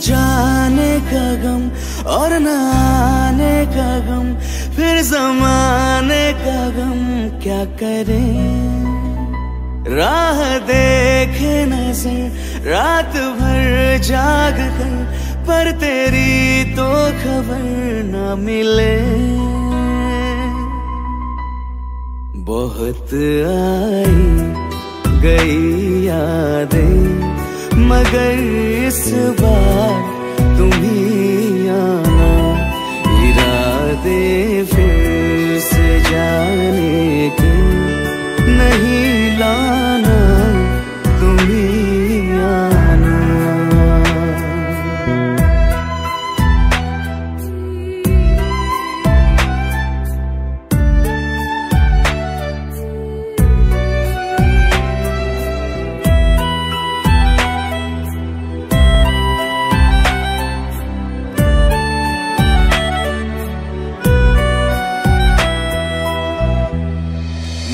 जाने का गम और न आने का गम, फिर ज़माने का गम क्या करें। राह देखे नजर रात भर जाग कर, पर तेरी तो खबर न मिले। बहुत आई गई यादें, मगर इस बार तुम ही आना। इरादे फिर से जाने के नहीं लाना, तुम ही आना।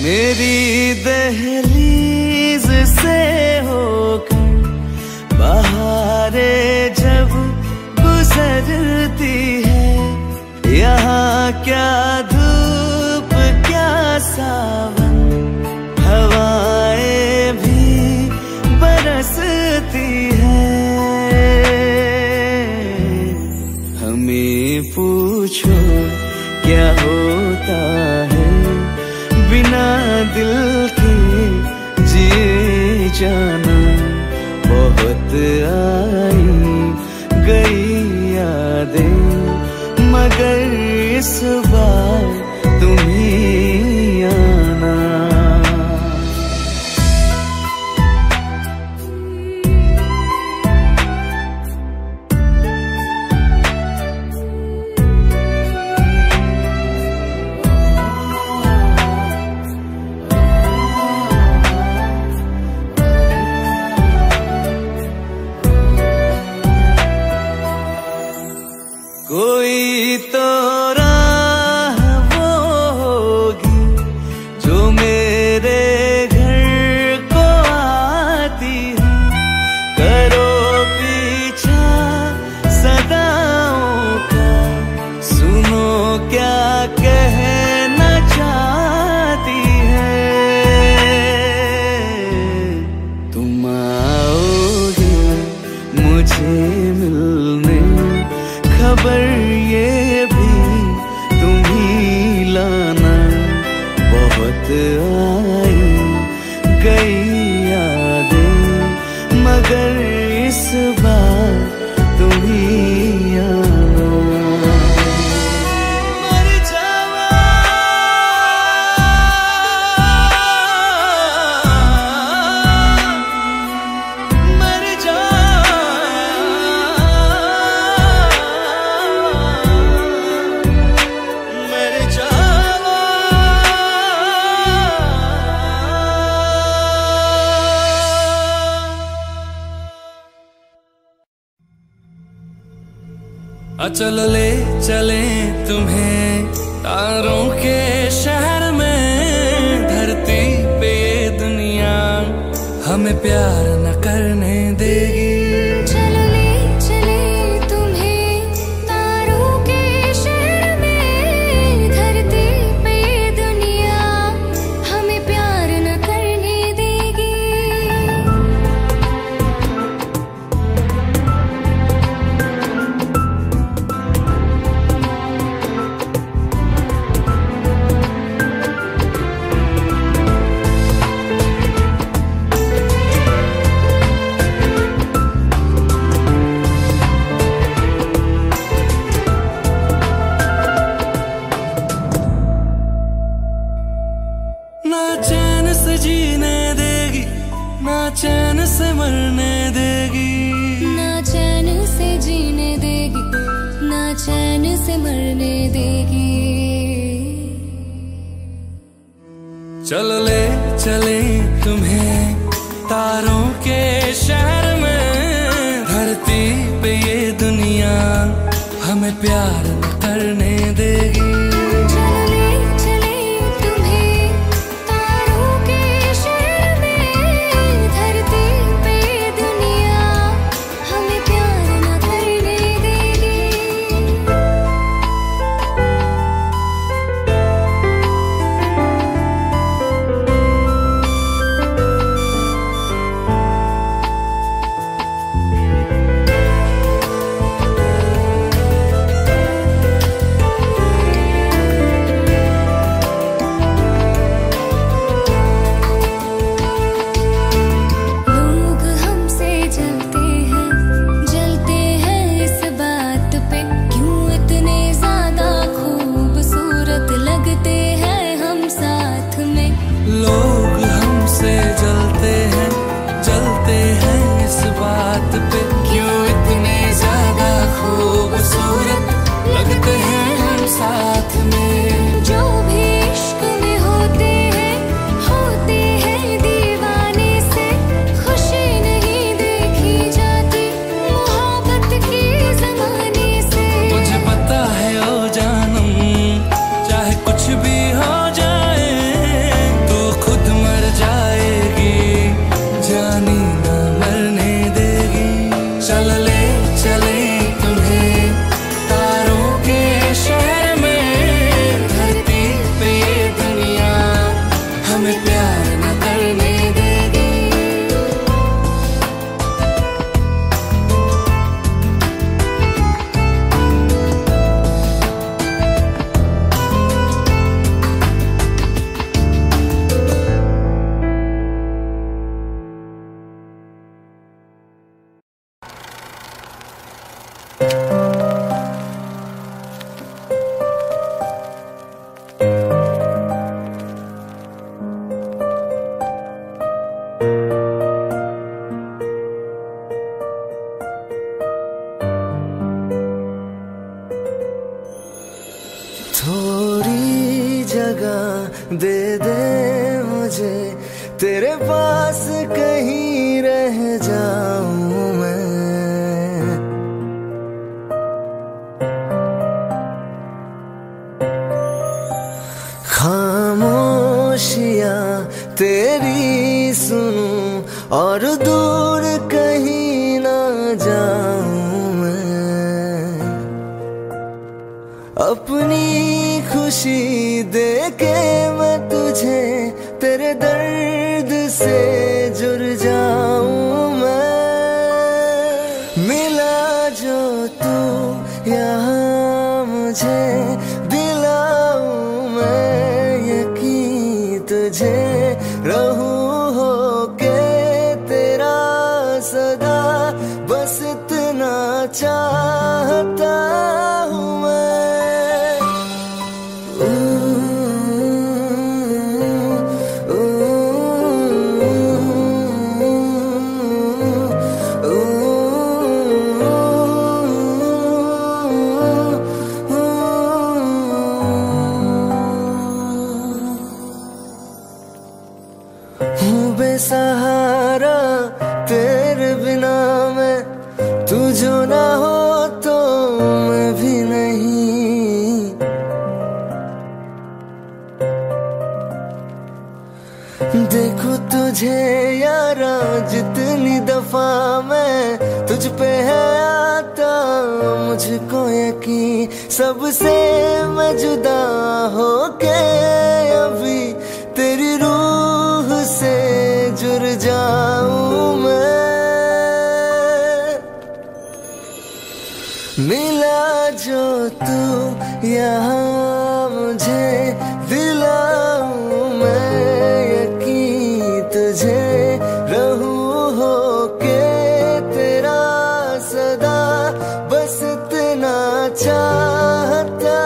मेरी दहलीज से होकर बहारें जब गुजरती है, यहाँ क्या धूप क्या सावन, हवाएं भी बरसती है। हमें पूछो क्या होता है बिना दिल के जिए जाना। बहुत आई गई यादें, मगर इस बार तुम ही आना। कोई तो राह वो होगी जो मेरे घर को आती है। करो पीछा सदाओं का, सुनो क्या कहना चाहती है। तुम आओगे मुझे मिलने, खबर ये भी तुम ही लाना। बहुत आई गई यादें, मगर इस बार तुम ही आना। मर जावा मर जा चलो ले चले तुम्हें तारों के शहर में। धरती पे ये दुनिया हमें प्यार न करने देगी। चलो ले चले तुम्हें तारों के शहर में। धरती पे ये दुनिया हमें प्यार न करने देगी। ना चैन से जीने देगी, ना चैन से मरने देगी। ना चैन से जीने देगी, ना चैन से मरने देगी। चलो ले चले तुम्हें तारों के शहर में। धरती पे ये दुनिया हमें प्यार न करने देगी। चलो ले चले तुम्हें तारों के शहर में। धरती पे दुनिया हमें प्यार न करने भी हो जाए तो खुद मर जाएगी, जानी ना मरने देगी। चल ले चले तुम्हें तारों के शहर में, धरती पे ये दुनिया हमें प्यार न करने देगी। थोड़ी जगह दे दे मुझे, तेरे पास कहीं रह जाऊं मैं। खामोशियां तेरी सुनूं और दूर कहीं ना जाऊं मैं। अपनी खुशी दे के मैं तुझे तेरे दर्द से जुड़ जाऊं मैं। मिला जो तू यहाँ मुझे, दिलाऊं मैं यकीन तुझे। रहूं होके तेरा सदा, बस इतना चाहता हूँ मैं। हूँ बेसहारा तेरे बिना मैं, तू जो ना हो तो मैं भी नहीं। देखो तुझे यारा जितनी दफा मैं तुझ पे है आता, मुझको यकीन सबसे मैं जुदा होके अभी तेरी रूह से जुड़ जाऊं मैं। मिला जो तू यहाँ मुझे, दिलाऊं मैं यकीन तुझे। रहूं होके तेरा सदा, बस इतना चाहता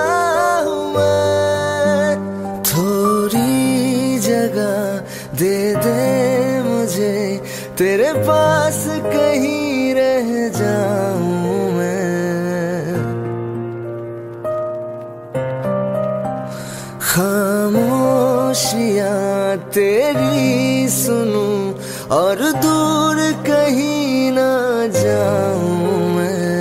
हूँ मैं। थोड़ी जगह दे दे मुझे, तेरे पास कहीं रह जाऊं मैं। खामोशियां तेरी सुनूं और दूर कहीं ना जाऊं मैं।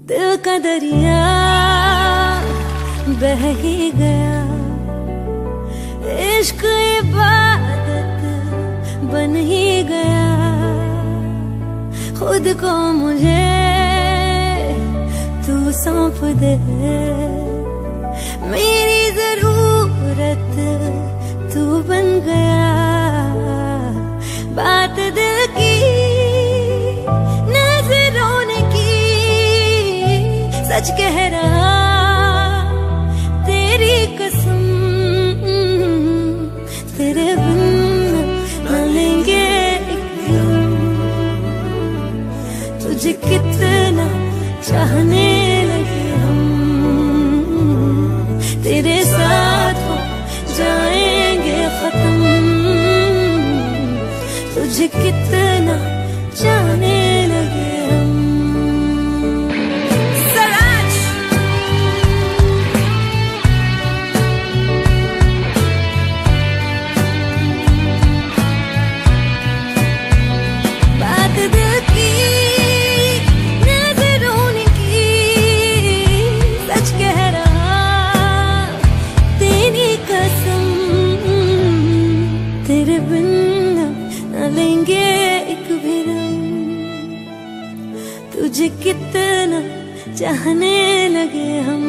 दिल का दरिया बह ही गया, इश्क इबादत बन ही गया। खुद को मुझे तू सौंप दे, मेरी जरूरत तू बन गया। बात दिल की नजरों ने की, सच कह रहा तेरी कसम। तेरे बिन न लेंगे तुझे, कितना चाहने लगे हम। तेरे साथ हो जाएंगे खत्म, तुझे कितना चाहने लगे हम। सराज कितना चाहने लगे हम,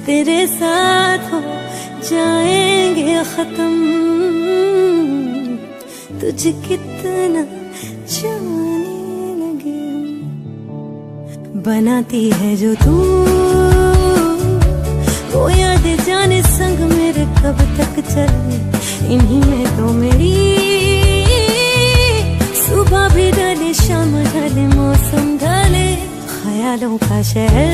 तेरे साथ हो जाएंगे खत्म, तुझे कितना जाने लगे हम। बनाती है जो तू वो याद जाने संग मेरे कब तक चले, इन्हीं में तो मेरी सुबह भी ढले शाम ढले मौसम ढले, ख्यालों का शहर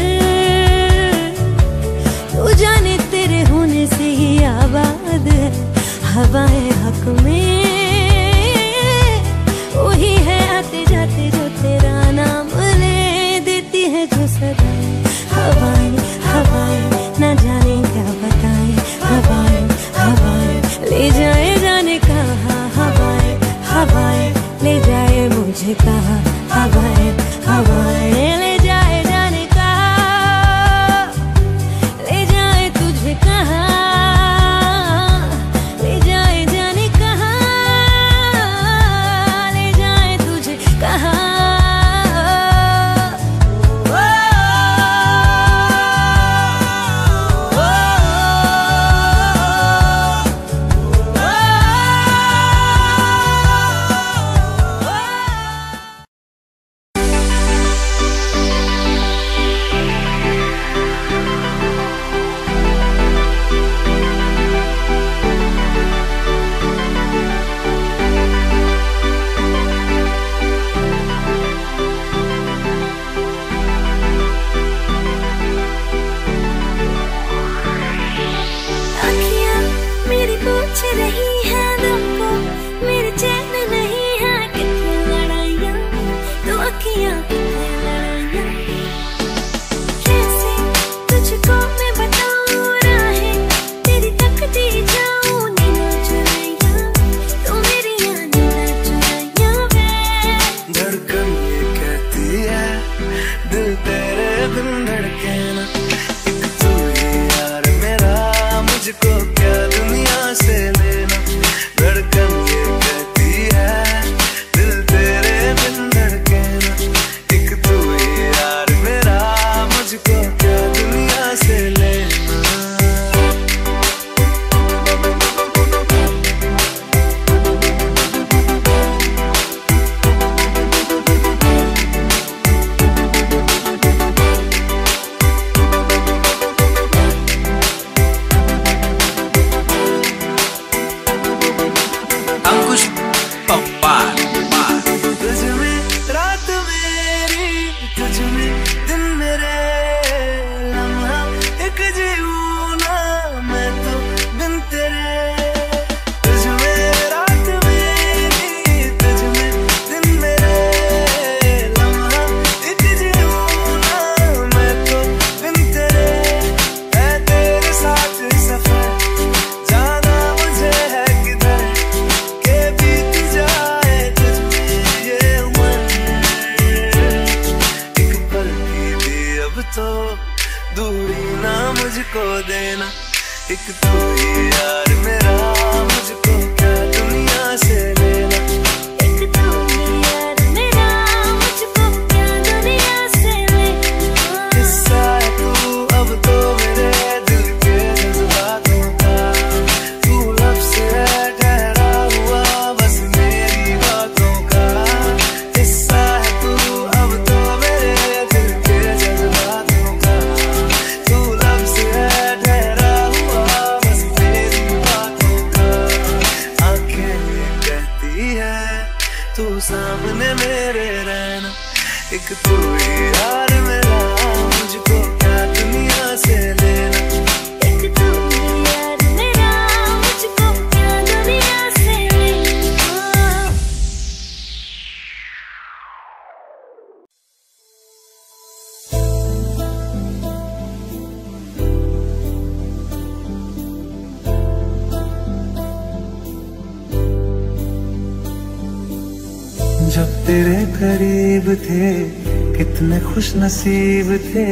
तू जाने तेरे होने से ही आबाद है, हवाएं हक में वही है आते जाते जो तेरा नाम ले देती है जो सदा। हवाएं हवाएं न जाने क्या बताएं, हवाएं हवाएं ले जाए जाने कहाँ, हवाएं हवाएं ले जाए मुझे कहाँ, हवाएं हवाएं ले जाए जाने कहाँ, ले जाए तुझे कहाँ, ले जाए जाने कहाँ, ले जाए तुझे कहाँ। जब तेरे करीब थे कितने खुश नसीब थे,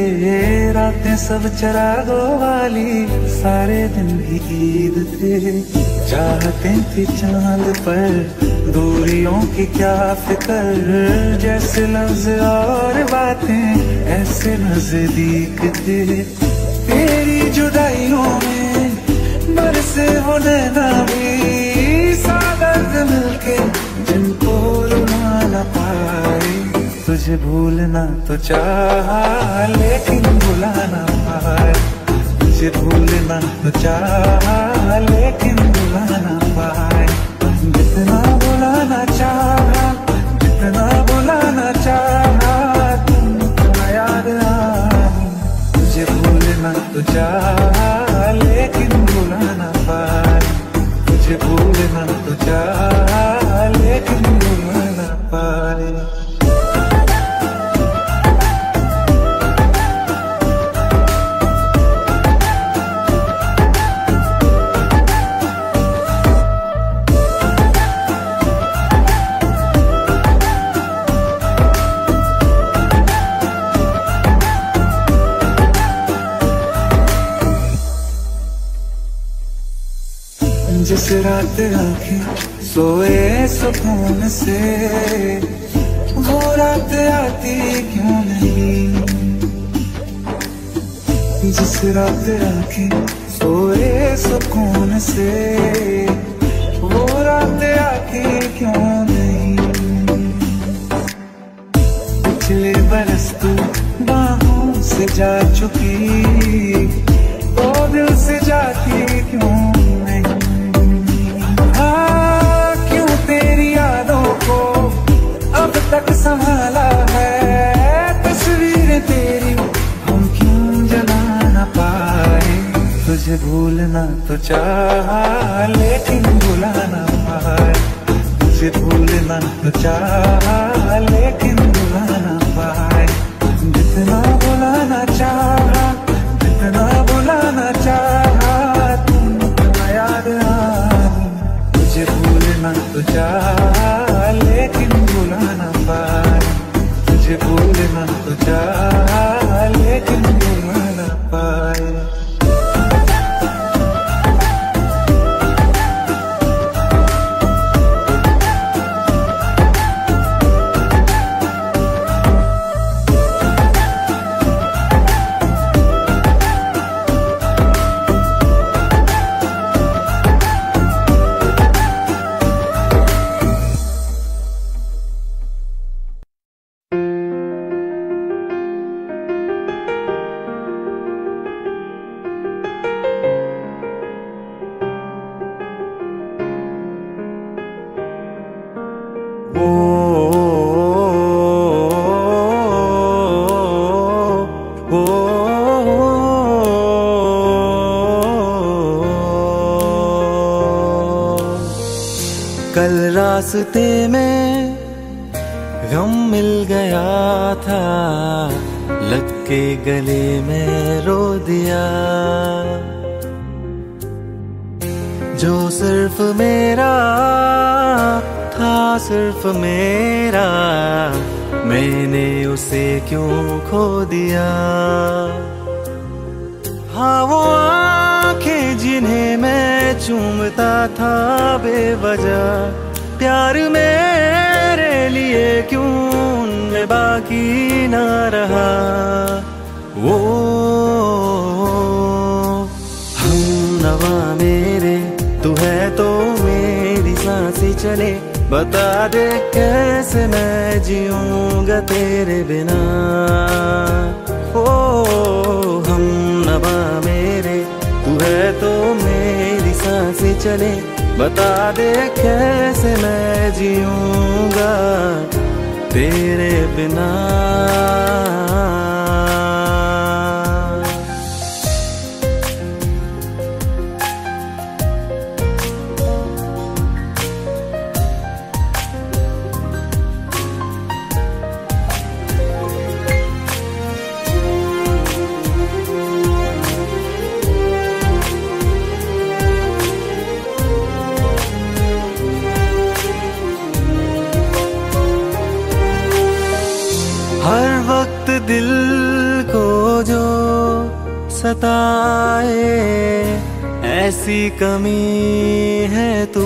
रातें सब चरागों वाली सारे दिन भी ईद थे। चाहते थी चांद पर दूरियों की क्या फिक्र, जैसे लफ्ज और बातें ऐसे नजदीक थे। तेरी जुदाइयों में बरसे वो नैना भी सादत मिलके जिनको रुला न पाए। तुझे भूलना तो चाहा लेकिन भुला न पाए। तुझे भूलना तो चाहा लेकिन भुला न पाए। जितना बुलाना चाहा, जितना बुलाना चाहा, तुम याद आई। तुझे भूलना तो चाहा लेकिन भुला न पाए। तुझे भूलना तो चाहा लेकिन भुला न पाए। जिस रात आंखें सोए सुकून से, वो रात आती क्यों नहीं। जिस रात आंखें सोए सुकून से, वो रात आती क्यों नहीं। पिछले बरस तू बाहों से जा चुकी, तो दिल से जाती क्यों नहीं। क्यों तेरी यादों को अब तक संभाला है, तस्वीरें तेरी हम क्यों जला न पाए। तुझे भूलना तो चाहा लेकिन भुला न पाए। तुझे भूलना तो चाहा लेकिन भुला न पाए। जितना बुलाना चाहा, जितना बुलाना चाहा, तुम याद आई। तुझे भूलना तो चाहा लेकिन भुला न पाए। तुझे भूलना तो चाहा लेकिन भुला न पाए। कल रास्ते में गम मिल गया था, लग के गले में रो दिया। जो सिर्फ मेरा था, सिर्फ मेरा, मैंने उसे क्यों खो दिया। हाँ वो आंखें जिन्हें मैं चूमता था बेवजह, प्यार मेरे लिए क्यों उनमें बाकी ना रहा। वो हमनवा मेरे, तू है तो मेरी सांसें चले। बता दे कैसे मैं जीऊंगा तेरे बिना। ओ हमनवा मेरे, तू है तो मेरी सांसें चले। बता दे कैसे मैं जीऊंगा तेरे बिना। हर वक्त दिल को जो सताए, ऐसी कमी है तू।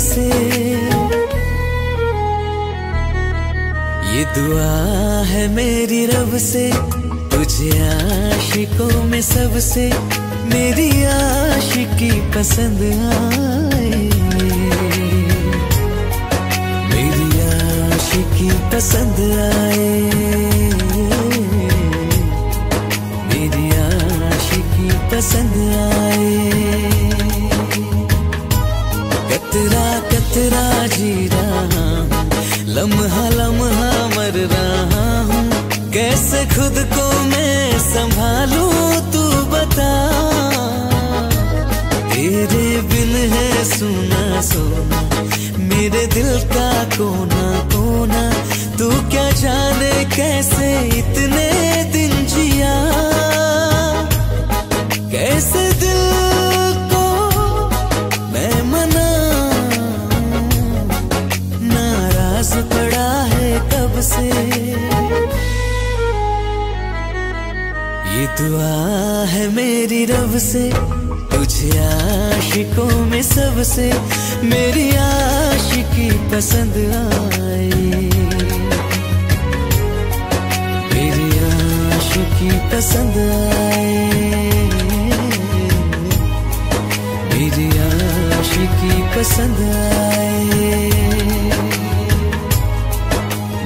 से, ये दुआ है मेरी रब से, तुझे आशिकों में सबसे मेरी आशिकी पसंद आए, मेरी आशिकी पसंद आए, मेरी आशिकी पसंद आए। कतरा कतरा जी रहा हूँ, लम्हा लम्हा मर रहा हूँ, कैसे खुद को मैं संभालूं तू बता। तेरे बिन है सुना सोना मेरे दिल का कोना कोना, तू क्या जाने कैसे इतने दिन जिया, कैसे दिल को मैं मना, नाराज पड़ा है कब से। ये दुआ है मेरी रब से, तुझे आशिकों में सबसे मेरी आशिकी पसंद आए, मेरी आशिकी पसंद आए, मेरी आशिकी पसंद आए,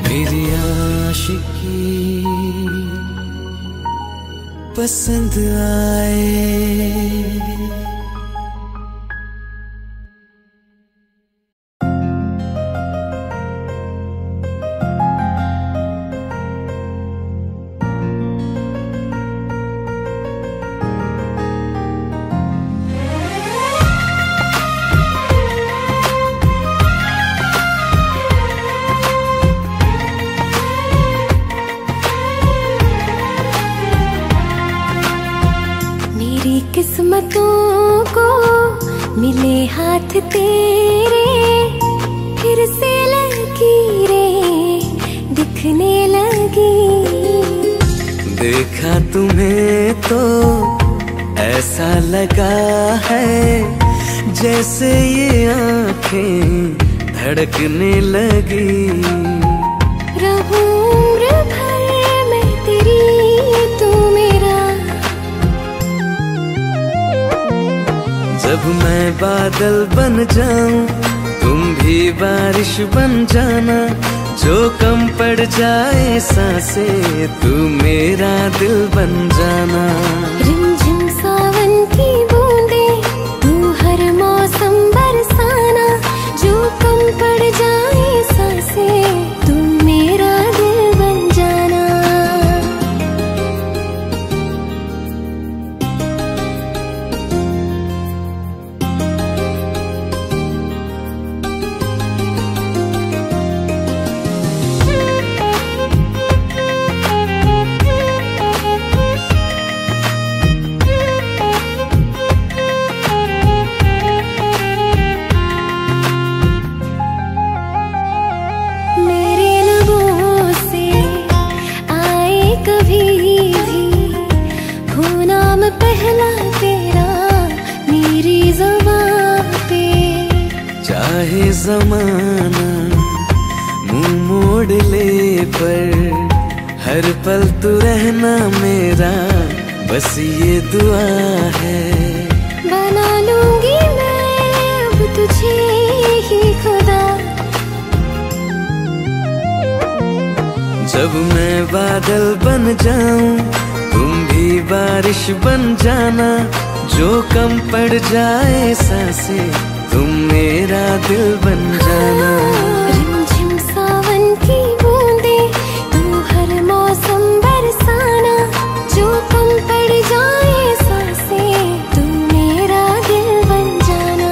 मेरी आशिकी पसंद आए। किस्मतों को मिले हाथ तेरे, फिर से लकीरें दिखने लगी। देखा तुम्हें तो ऐसा लगा है, जैसे ये आंखें धड़कने लगी। रहूं उम्र भर मैं तेरी, तू मेरा। जब मैं बादल बन जाऊं तुम भी बारिश बन जाना, जो कम पड़ जाए सांसें तू मेरा दिल बन जाना। रिमझिम सावन की बूंदे तू हर मौसम बरसाना, जो कम पड़ जाए सांसें तू मेरा दिल बन जाना। पहला तेरा मेरी ज़बान पे, चाहे ज़माना मुंह मोड़ ले, पर हर पल तू रहना मेरा, बस ये दुआ है। बना लूंगी मैं अब तुझे ही खुदा। जब मैं बादल बन जाऊं तुम भी बारिश बन जाना, जो कम पड़ जाए सांसें तुम मेरा दिल बन जाना। रिमझिम सावन की बूंदे तू हर मौसम बरसाना, जो कम पड़ जाए सांसें तू मेरा दिल बन जाना।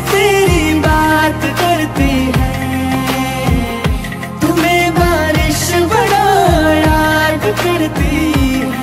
तेरी बात करती है, तुम्हें बारिश बड़ा याद करती है।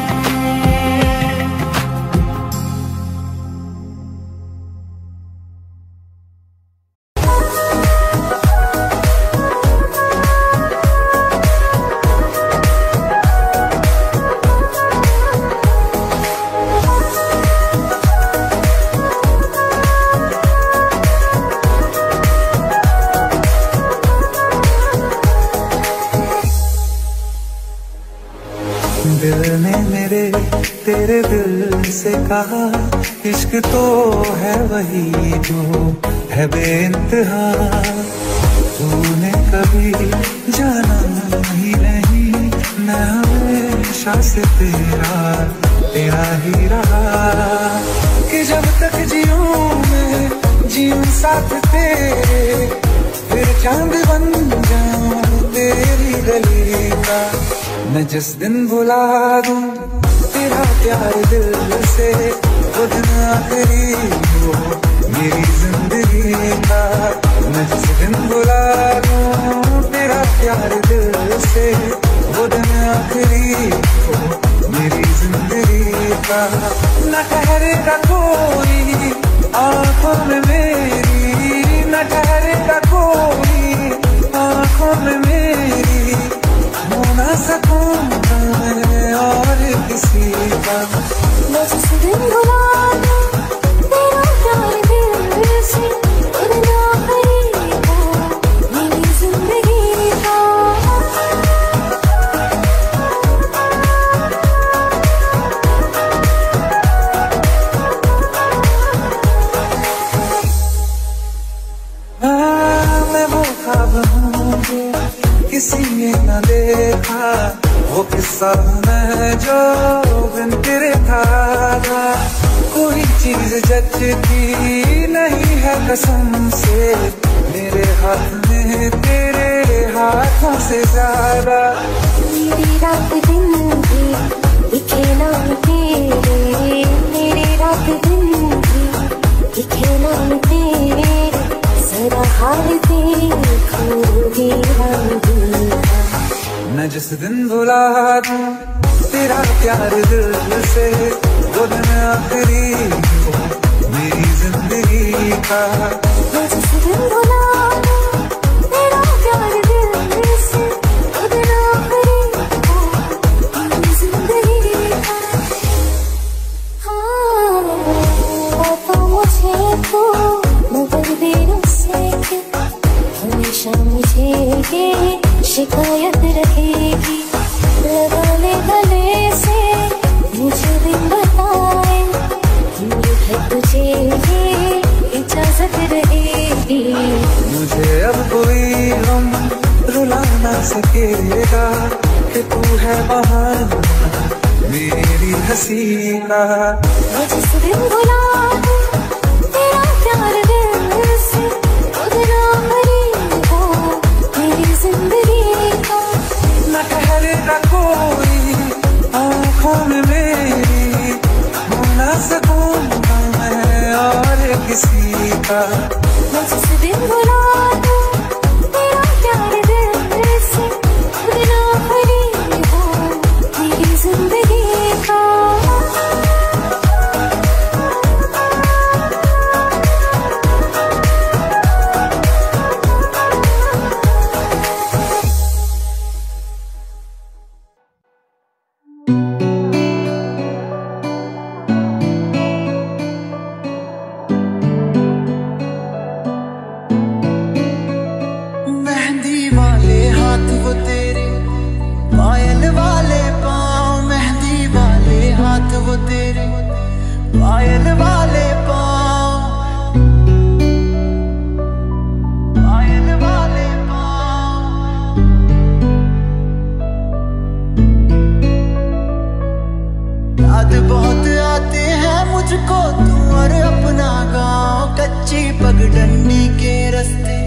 दिल ने मेरे तेरे दिल से कहा, इश्क तो है वही जो है बेइंतहा। तूने कभी जाना ही नहीं, मैं हमेशा से तेरा ही रहा। कि जब तक जीऊं मैं जीऊं साथ तेरे, फिर चांद बन जाऊं तेरी गली का। मैं जिस दिन भुला दूं तेरा प्यार दिल से, वो दिन आखिरी हो मेरी जिंदगी का। मैं जिस दिन भुला दूं तेरा प्यार दिल से, वो दिन आखिरी हो मेरी जिंदगी का। न ठहरेगा कोई आंखों में मेरी, न ठहरेगा कोई आंखों में मेरी। हो ना सकूंगा मैं और किसी का। मैं जिस दिन भुला दूं तेरा प्यार दिल से, वो दिन आखिरी हो मेरी जिंदगी का। मैं वो ख्वाब हूँ किसी ने न देखा, वो किस्सा मैं जो बिन तेरे था। कोई चीज जचती नहीं है कसम से, मेरे हाथ में तेरे हाथों से ज्यादा। मेरी रात दिन भी दिखे नाम तेरे, मेरी रात दिन भी दिखे नाम तेरे। जरा हाल देखोगी हम दूल्हा। मैं जिस दिन भुला दूं तेरा प्यार दिल से, वो दिन आखिरी हो मेरी जिंदगी का। मैं जिस दिन भुला दूं तेरा प्यार दिल से, वो दिन आखिरी हो मेरी जिंदगी का। हाँ, तो मुझे तो मगर देरों से हमेशा मुझे ये शिकायत रहेगी। लगा ले गले से मुझे दिन बताए, है तुझे ये इजाजत रहेगी। मुझे अब कोई गम रुला ना सकेगा, कि तू है बहाना मेरी हंसी का। मैं जिस दिन भुला दूं तेरा प्यार दिल से, वो दिन आखिरी हो मेरी जिंदगी का। न ठहरेगा कोई आंखों में मेरी, हो ना सकूंगा मैं और किसी का। मैं जिस दिन भुला दूं तेरा प्यार दिल से, वो दिन आखिरी हो मेरी जिंदगी का। पायल वाले पाँव, पायल वाले पाँव। याद बहुत आते हैं मुझको तू और अपना गाँव, कच्ची पगडंडी के रास्ते,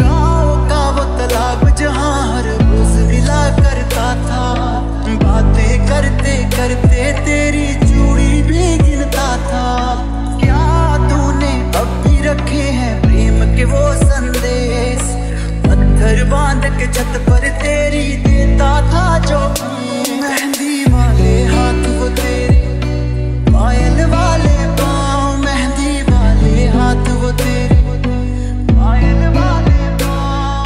गाँव का वो तालाब जहाँ हर रोज मिला करता था। बातें करते करते तेरी चूड़ी भी गिनता था, के छत पर तेरी देता था जो मेहंदी वाले हाथ वो तेरे, पायल वाले पाँव, मेहंदी वाले हाथ वो तेरे, पायल वाले पाँव।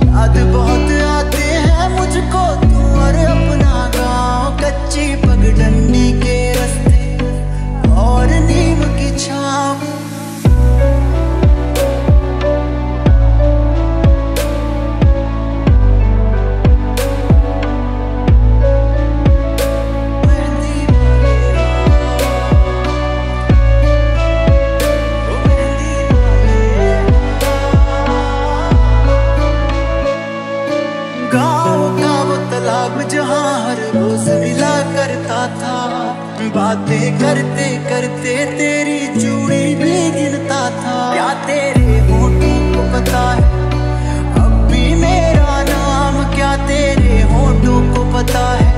याद बहुत आते हैं मुझको तू और अपना गाँव, कच्ची पगडंडी के रास्ते और नीम की छाँव। जहाँ हर रोज मिला करता था, बातें करते करते तेरी चूड़ी भी गिनता था। क्या तेरे होठों को पता है अब भी मेरा नाम, क्या तेरे होठों को पता है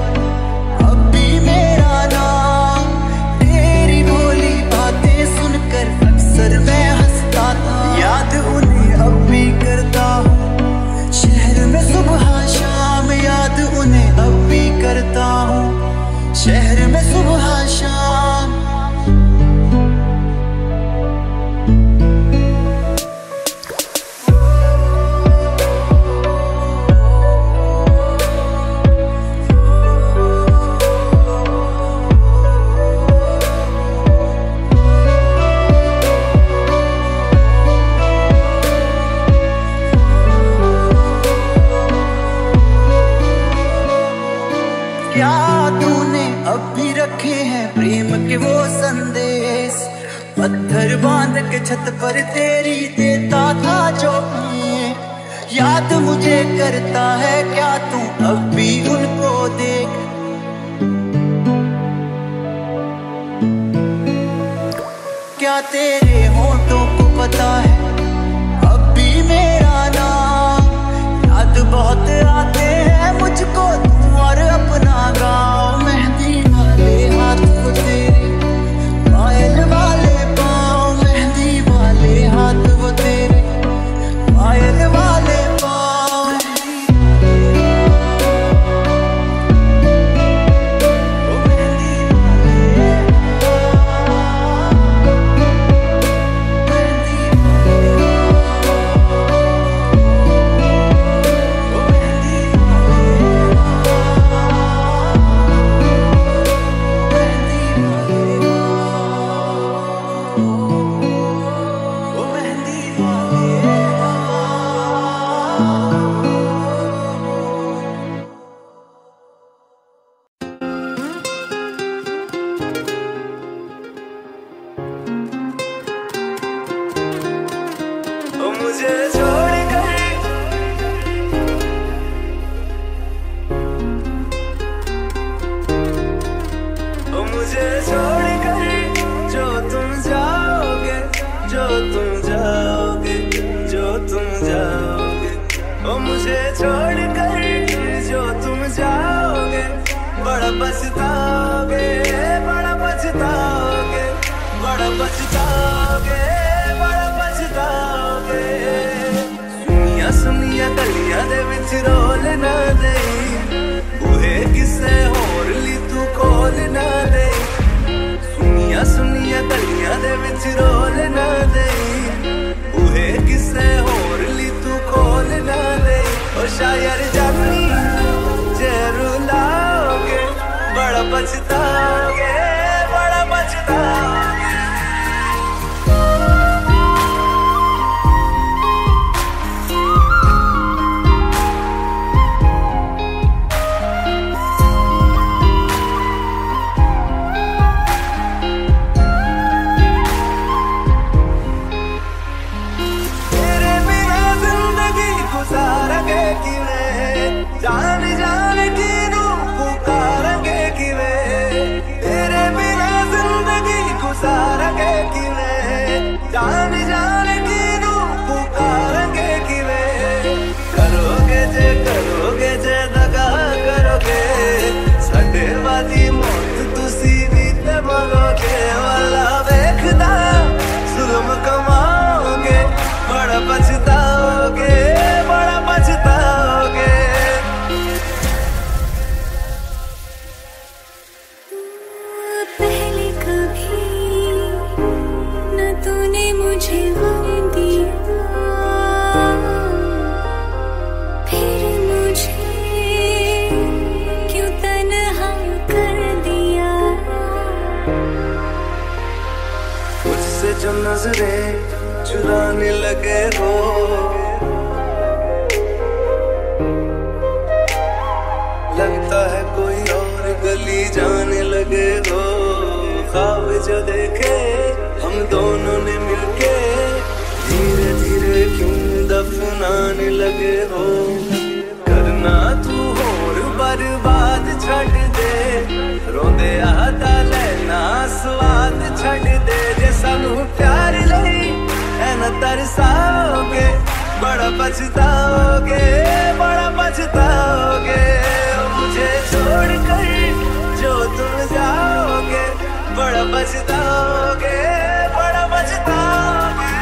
अब भी मेरा नाम। तेरी भोली बातें सुनकर अक्सर मैं हंसता था, याद उन्हें अब भी करता हूँ शहर में सुबह शाम, याद उन्हें अब भी करता हूँ शहर में सुबह शाम। क्या तूने अब भी रखे हैं प्रेम के वो संदेश, पत्थर बांध के छत पर तेरी देता था जो याद मुझे करता है क्या तू अब भी उनको देख। क्या तेरे होठों को पता है अब भी मेरा नाम, याद बहुत आते हैं मुझको तू और अपना गाँव। मेहंदी वाले हाथ वो तेरे, पायल वाले पाँव, मेहंदी वाले हाथ वो तेरे, पायल वाले पाँव। शायर जानी जरूर लाओगे, बड़ा पछताओगे, बड़ा पछताओगे। जान जान की नू पुकारेंगे कि वे, तेरे बिना जिंदगी गुजारेंगे कि वे। जान जान की नू पुकारेंगे कि वे, करोगे जे दगा करोगे, साडे वाली मौत तुसी भी ते मरोगे। वाला वेखदा जुल्म कमाओगे, बड़ा पछताओगे, बड़ा पछताओगे। लगे हो। लगता है कोई और गली जाने लगे हो। ख्वाब जो देखे हम दोनों ने मिलके धीरे धीरे क्यों दफनाने लगे हो। करना तू और बर्बाद छड़ दे, रोंदे आता लेना स्वाद छड़ दे। जे सानू प्यार लई है न तरसाओगे, बड़ा पछताओगे, बड़ा पछताओगे। मुझे छोड़ कर जो तुम जाओगे, बड़ा पछताओगे, बड़ा पछताओगे।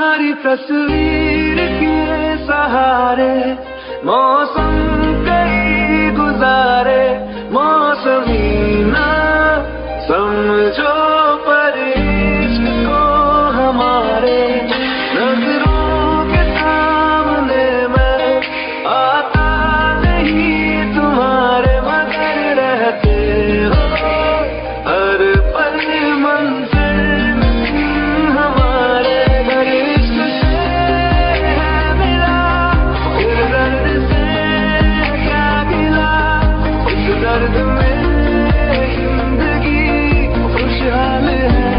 तुम्हारी तस्वीर के सहारे मौसम कई गुजारे, मौसमी ना समझो पर इश्क को हमारे, नजरों के सामने मैं आता नहीं तुम्हारे, मगर रहते हो हर पल मंजिल हमारे। घर इश्क से है मिला, इस दर्द से क्या गिला, इस दर्द में जिंदगी खुशहाल है।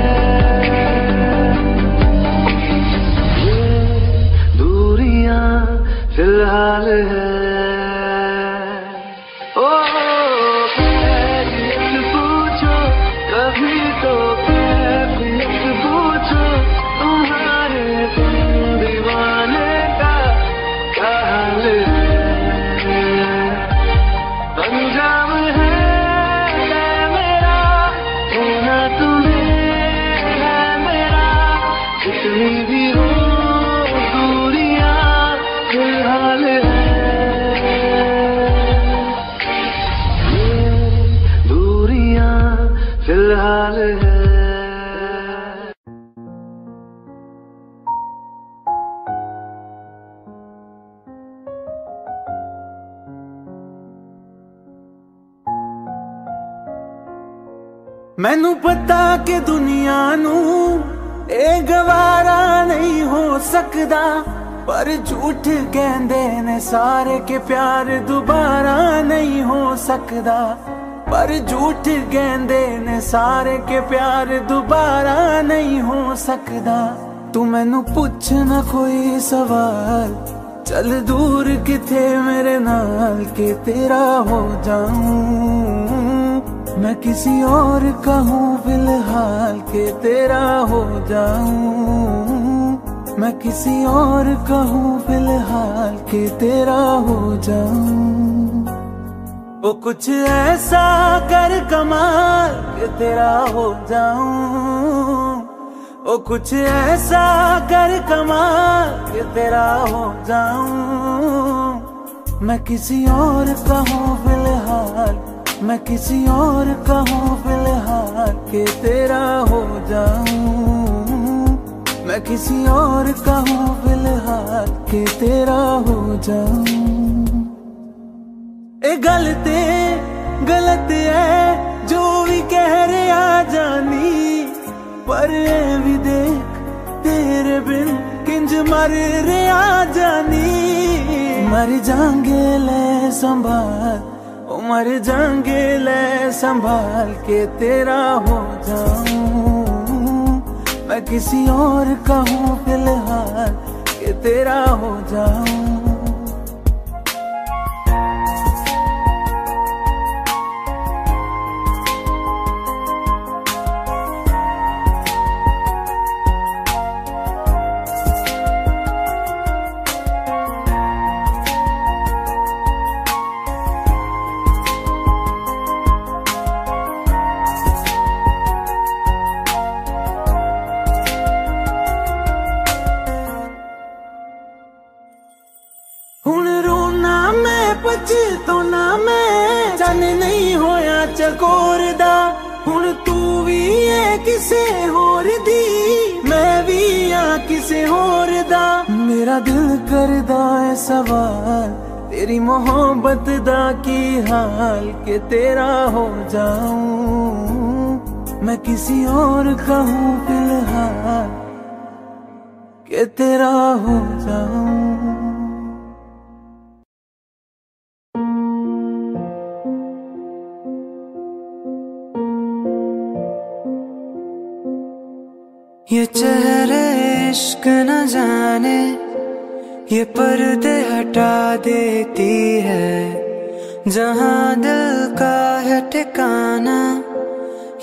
ये दूरियां फिलहाल है। ओ कैफियत पूछो कभी तो, कैफियत पूछो तुम्हारे तुम दीवाने का क्या हाल है। अंजाम है मेरा होना तुम्हें है मेरा, जितनी भी हो दूरियां फिलहाल है। ये दूरियां फिलहाल है। मैनू पता कि दुनिया नू ए गवारा नहीं हो सकदा, पर झूठ कहंदे ने सारे के प्यार दोबारा नहीं हो सकदा, पर झूठ कहंदे ने सारे के प्यार दोबारा नहीं हो सकदा। तू मैनू पुछ ना कोई सवाल, चल दूर किथे मेरे नाल के तेरा हो जाऊं, मैं किसी और का हूँ फिलहाल के तेरा हो जाऊं, मैं किसी और का हूँ फिलहाल के तेरा हो जाऊं। वो कुछ ऐसा कर कमाल के तेरा हो जाऊं, वो कुछ ऐसा कर कमाल के तेरा हो जाऊं, मैं किसी और का हूँ फिलहाल, मैं किसी और का हूँ फिलहाल के तेरा हो जाऊं, मैं किसी और का हूँ फिलहाल के तेरा हो जाऊं। ए गलत है जो भी कह रहे आ जानी, पर ए भी देख तेरे बिन किंज मर रहे आ जानी। मर जाएंगे ले संभाल, ओ मर जाएंगे ले संभाल के तेरा हो जाऊं, मैं किसी और का हूँ फिलहाल के तेरा हो जाऊं। तो ना मैं जाने नहीं होया चकोर दा, हुण तू भी है किसे होर दी, मैं भी आ किसे होर दा। मेरा दिल करदा है सवाल तेरी मोहब्बत दा की हाल के तेरा हो जाऊं, मैं किसी और का हूँ फिलहाल के तेरा हो जाऊं। ये चेहरे इश्क न जाने, ये पर्दे हटा देती है, जहाँ दिल का है ठिकाना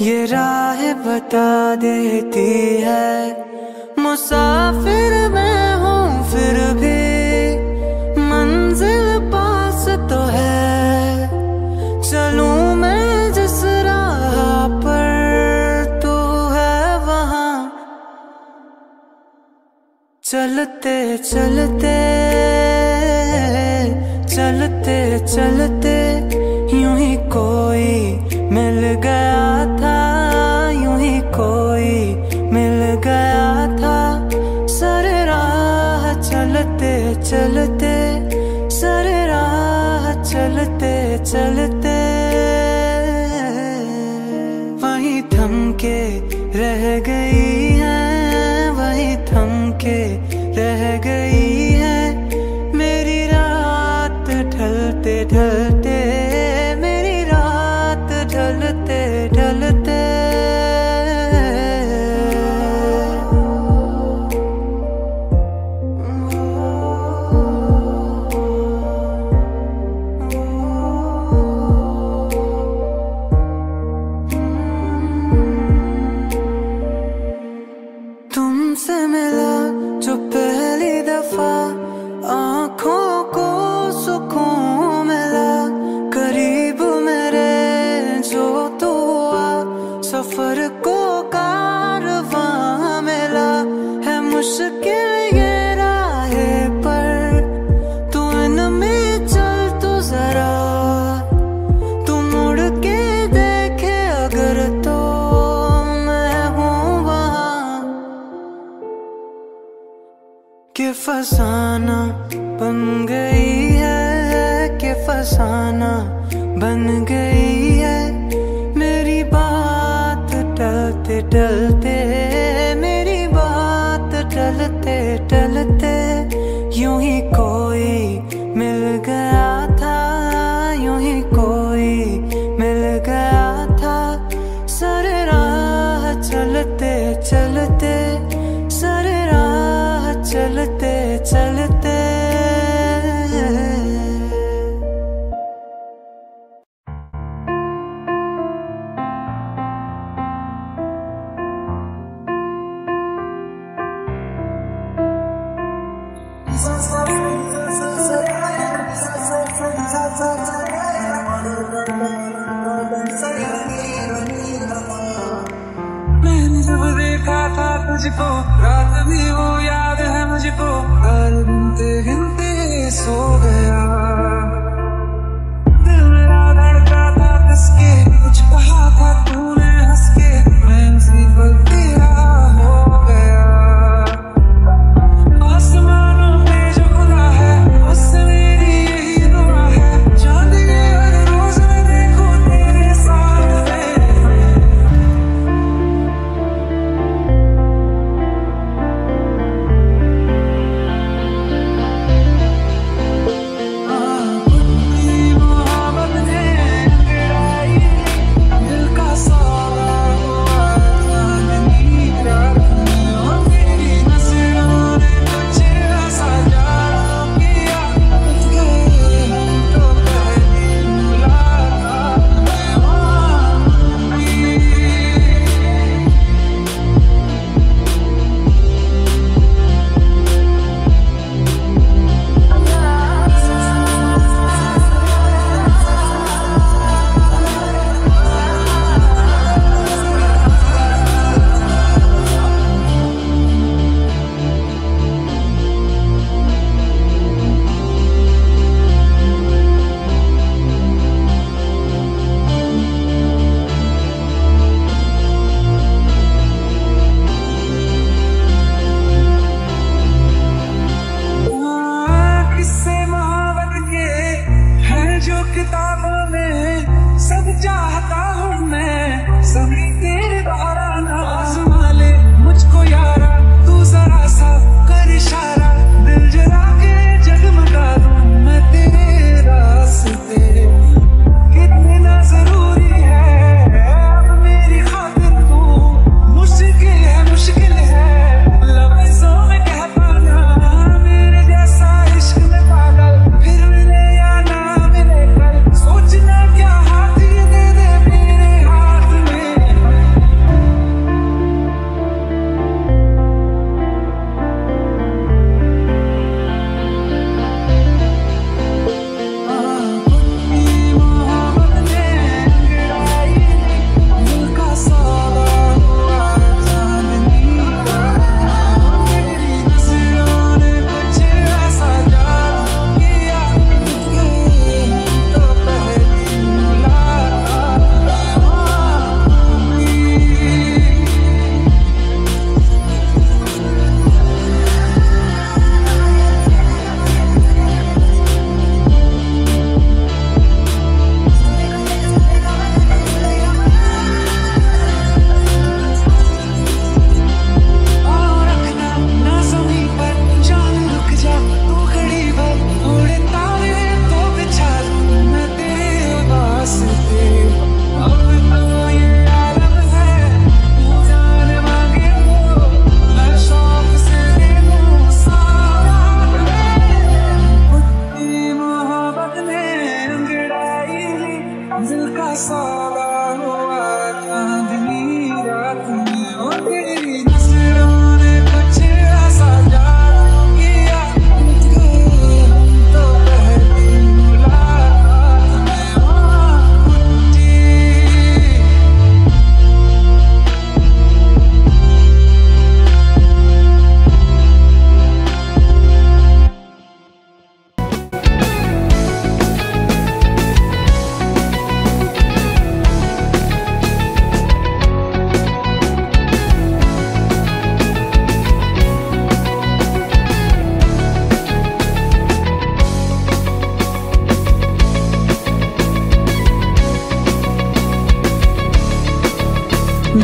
ये राह बता देती है। मुसाफिर मैं हूँ फिर भी मंजिल पास तो है, चलूं मैं जिस राह पर तू है वहाँ, चलते चलते चलते चलते यूं ही कोई मिल गया था, यूं ही कोई मिल गया था। सारे राह चलते चलते, सारे राह चलते चलते वहीं थम के रह गई है, वहीं थम के रह गई है मेरी रात ढलते ढलते, मेरी रात ढलते ढलते। तुमसे मिला जो पहली दफा आँखों को सुकून मिला, करीब मेरे जो तू हुआ सफर को कारवां मिला। है मुश्किल ये राहे पर तू इनमें चल तो जरा, तू मुड़ के देखे अगर तो मैं हूँ वहाँ। कि फसाना बन गई है, कि फसाना बन गई है मेरी बात टलते टलते, मेरी बात टलते टलते। यूं ही कोई मिल गया था, यूं ही कोई मिल गया था। सारे राह चलते चलते, सारे राह चलते चलते। मैंने जब देखा था तुझको रात भी वो याद है मुझको, हर गिनते गिनते सो गया। दिल मेरा धड़का था किसके, कुछ कहा था तूने हंस के, मैं उसी पल तेरा हो गया। आसमानों में जो खुदा है उससे मेरी यही दुआ है, चांद के हर रोज मैं देखूं तेरे सामने।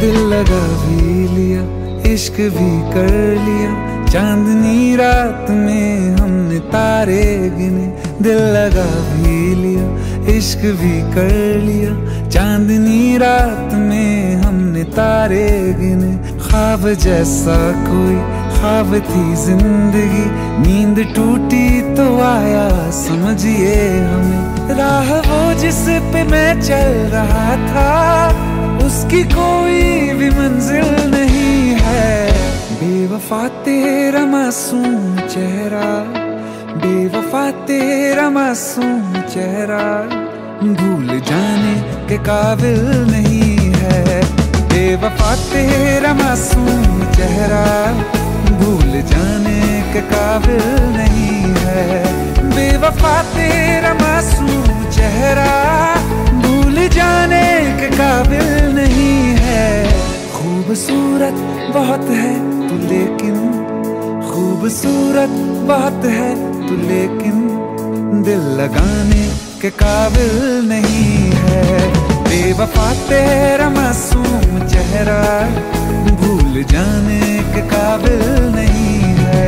दिल लगा भी लिया, इश्क भी कर लिया, चांदनी रात में हमने तारे गिने। दिल लगा भी लिया, इश्क भी कर लिया, चांदनी रात में हमने तारे गिने। ख्वाब जैसा कोई ख्वाब थी जिंदगी, नींद टूटी तो आया समझिए हमें। राह वो जिस पे मैं चल रहा था, उसकी कोई भी मंजिल नहीं है। बेवफा तेरा मासूम चेहरा, बेवफा तेरा मासूम चेहरा, भूल जाने के काबिल नहीं है। बेवफा तेरा मासूम चेहरा, भूल जाने के काबिल नहीं है। बेवफा तेरा मासूम चेहरा, भूल जाने के काबिल नहीं है। खूबसूरत बहुत है तू लेकिन, खूबसूरत बहुत है तू लेकिन, दिल लगाने के काबिल नहीं है। बेवफा तेरा मासूम चेहरा, भूल जाने के काबिल नहीं है।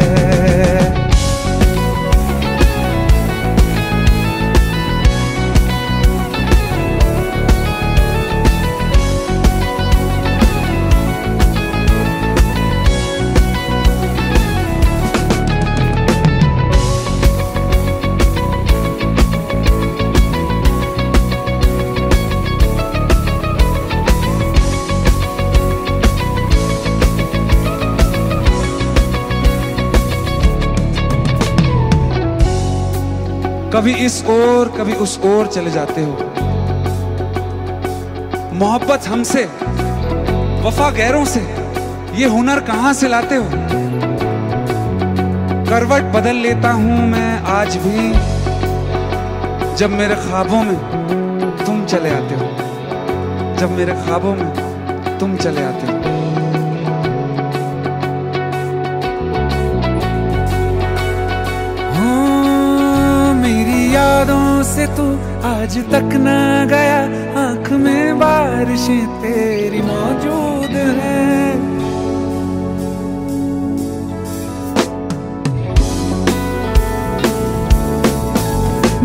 कभी इस ओर कभी उस ओर चले जाते हो, मोहब्बत हमसे वफा गैरों से, ये हुनर कहां से लाते हो। करवट बदल लेता हूं मैं आज भी, जब मेरे ख्वाबों में तुम चले आते हो, जब मेरे ख्वाबों में तुम चले आते हो। यादों से तू आज तक ना गया, आंख में बारिशें तेरी मौजूद हैं।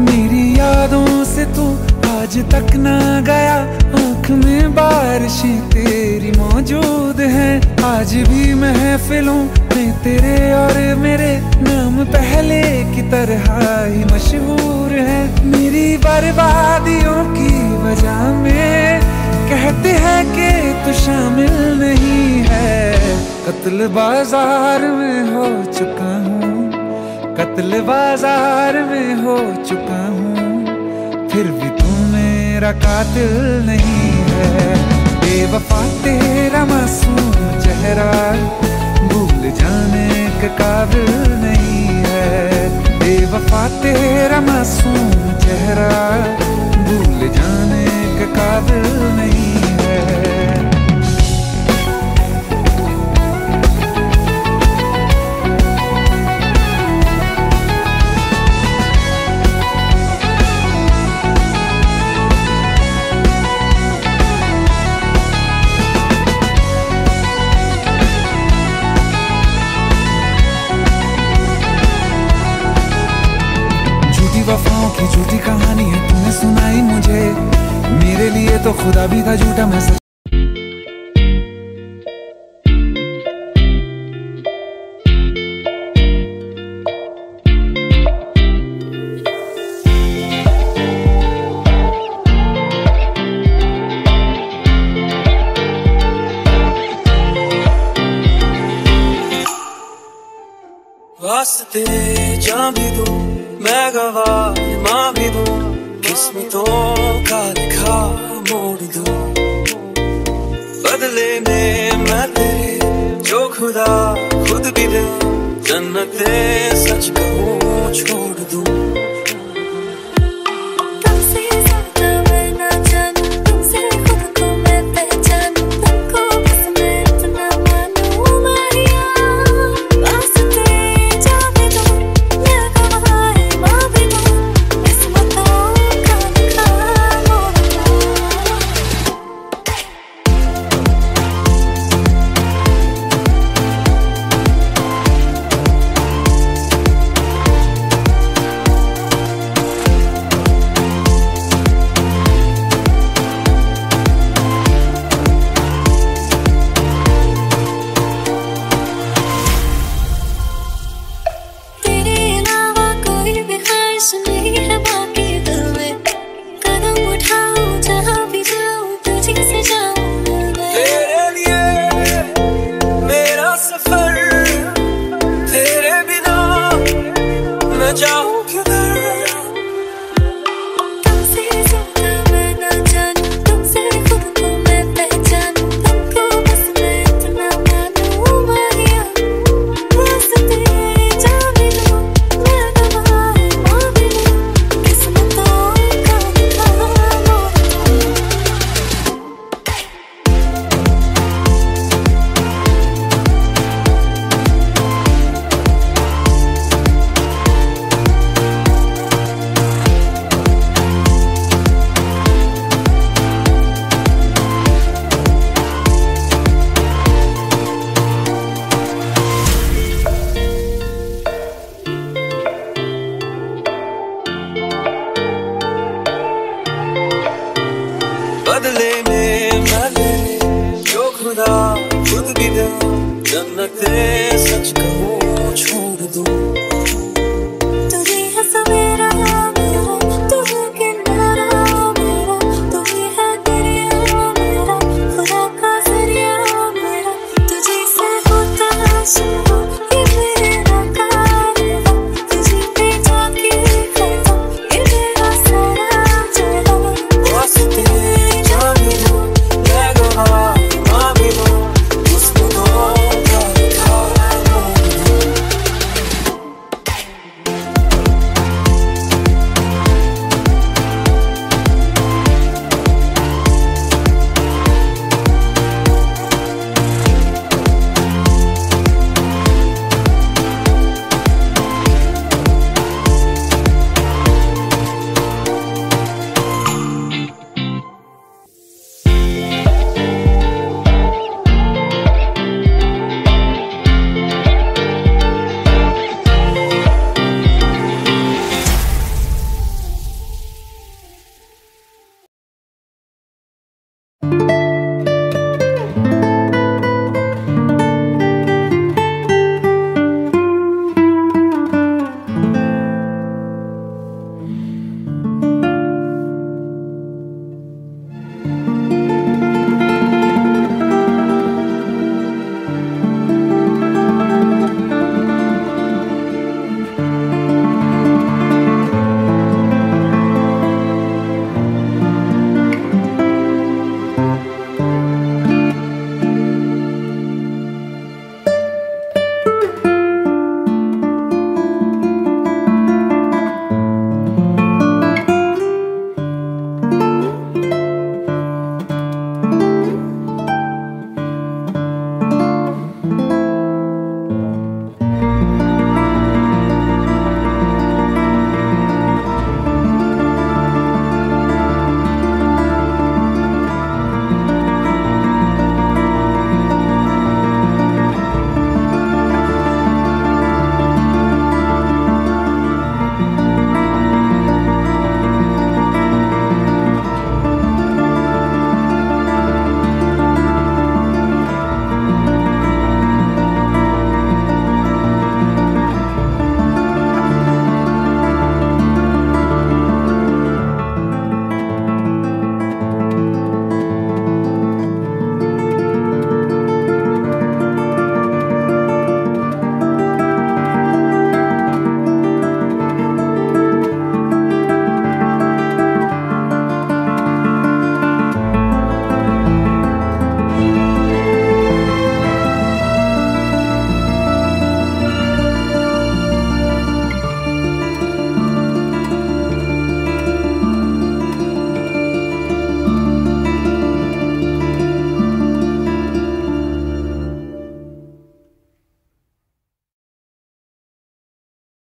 मेरी यादों से तू आज तक ना गया, आंख में बारिशें तेरी मौजूद हैं। आज भी महफिलों में तेरे और मेरे नाम पहले की तरह ही मशहूर है। मेरी बर्बादियों की वजह में कहते हैं कि तू शामिल नहीं है। कत्ल बाजार में हो चुका हूँ, कत्ल बाजार में हो चुका हूँ, फिर भी तू मेरा कातिल नहीं है। बेवफा तेरा मासूम चेहरा, भूल जाने के काबिल नहीं है। बेवफा तेरा मासूम चेहरा, भूल जाने के काबिल नहीं है। वफाओं की झूठी कहानी है तूने सुनाई मुझे, मेरे लिए तो खुदा भी था झूठा। मैं वास्ते जा भी दूं, मैं गवाह माँ भी दूं, किस्मतों का लिखा मोड़ दूं। बदले में मैं तेरे जो खुदा खुद भी दे, जन्नतें